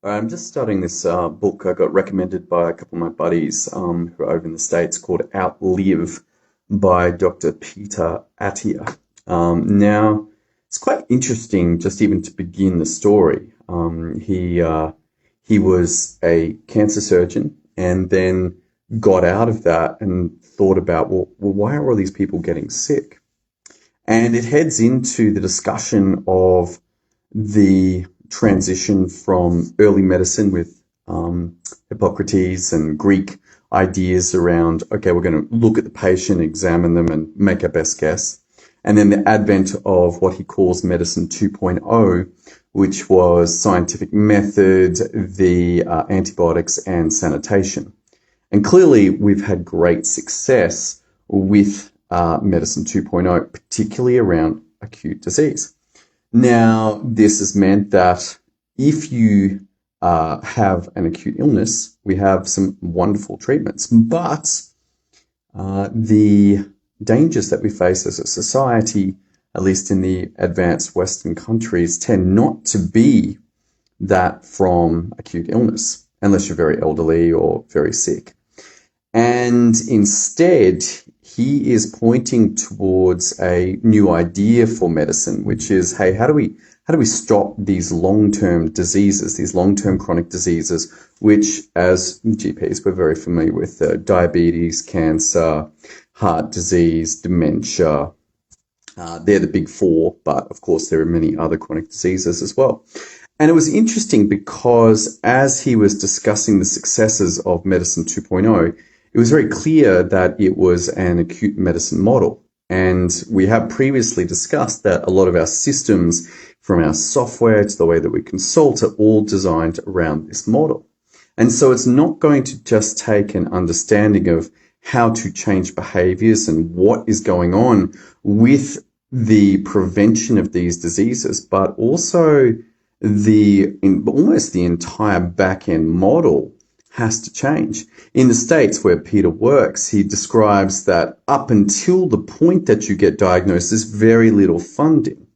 I'm just starting this book I got recommended by a couple of my buddies who are over in the States called Outlive by Dr. Peter Attia. Now, it's quite interesting just even to begin the story. He was a cancer surgeon and then got out of that and thought about, well, why are all these people getting sick? And it heads into the discussion of the transition from early medicine with Hippocrates and Greek ideas around, okay, we're going to look at the patient, examine them, and make our best guess. And then the advent of what he calls medicine 2.0, which was scientific method, the antibiotics, and sanitation. And clearly, we've had great success with medicine 2.0, particularly around acute disease. Now, this has meant that if you have an acute illness, we have some wonderful treatments. But the dangers that we face as a society, at least in the advanced Western countries, tend not to be that from acute illness, unless you're very elderly or very sick. And instead, he is pointing towards a new idea for medicine, which is, hey, how do we stop these long-term diseases, these long-term chronic diseases, which as GPs we're very familiar with, diabetes, cancer, heart disease, dementia. They're the big four, but of course there are many other chronic diseases as well. And it was interesting because as he was discussing the successes of medicine 2.0, it was very clear that it was an acute medicine model. And we have previously discussed that a lot of our systems, from our software to the way that we consult, are all designed around this model. And so it's not going to just take an understanding of how to change behaviors and what is going on with the prevention of these diseases, but also almost the entire back-end model has to change. In the States where Peter works, he describes that up until the point that you get diagnosed, there's very little funding.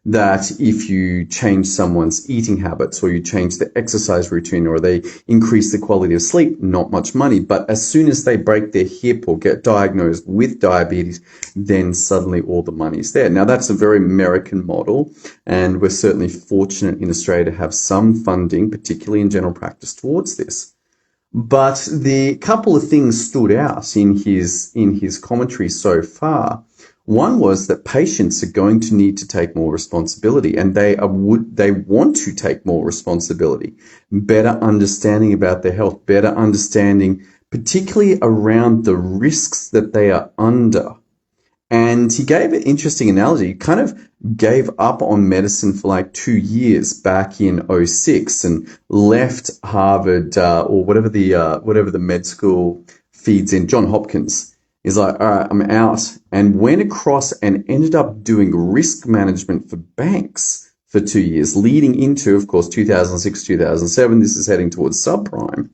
That if you change someone's eating habits or you change the exercise routine or they increase the quality of sleep, not much money. But as soon as they break their hip or get diagnosed with diabetes, then suddenly all the money's there. Now, that's a very American model, and we're certainly fortunate in Australia to have some funding, particularly in general practice, towards this. But the couple of things stood out in his commentary so far. One was that patients are going to need to take more responsibility, and they want to take more responsibility. Better understanding about their health, better understanding, particularly around the risks that they are under. And he gave an interesting analogy. He kind of gave up on medicine for like 2 years back in '06 and left Harvard or whatever the med school feeds in, John Hopkins. He's like, all right, I'm out, and went across and ended up doing risk management for banks for 2 years, leading into, of course, 2006, 2007. This is heading towards subprime.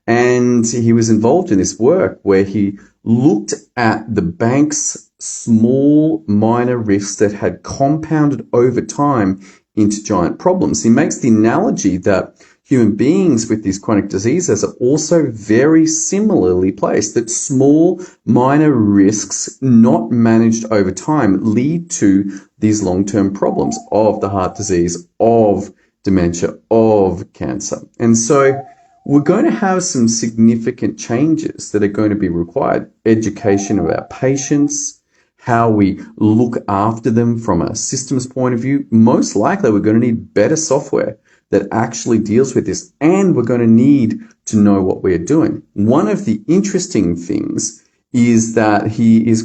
And he was involved in this work where he looked at the bank's small minor risks that had compounded over time into giant problems. He makes the analogy that human beings with these chronic diseases are also very similarly placed, that small minor risks not managed over time lead to these long-term problems of the heart disease, of dementia, of cancer. And so we're going to have some significant changes that are going to be required. Education of our patients, how we look after them from a systems point of view. Most likely we're going to need better software that actually deals with this, and we're going to need to know what we're doing. One of the interesting things is that he's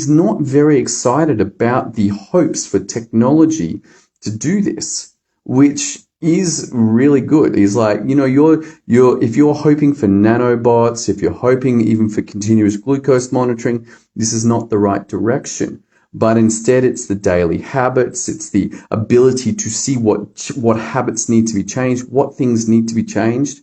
not very excited about the hopes for technology to do this, which is really good. He's like, if you're hoping for nanobots, if you're hoping even for continuous glucose monitoring, this is not the right direction. But instead, it's the daily habits. It's the ability to see what habits need to be changed, what things need to be changed.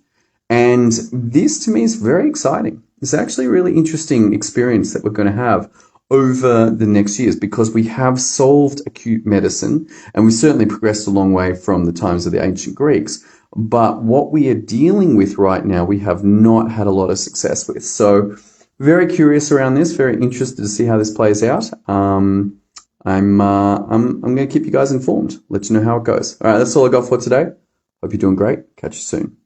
And this, to me, is very exciting. It's actually a really interesting experience that we're going to have over the next years, because we have solved acute medicine and we certainly progressed a long way from the times of the ancient Greeks. But what we are dealing with right now, we have not had a lot of success with. So very curious around this, very interested to see how this plays out. I'm going to keep you guys informed, let you know how it goes. All right, that's all I got for today. Hope you're doing great. Catch you soon.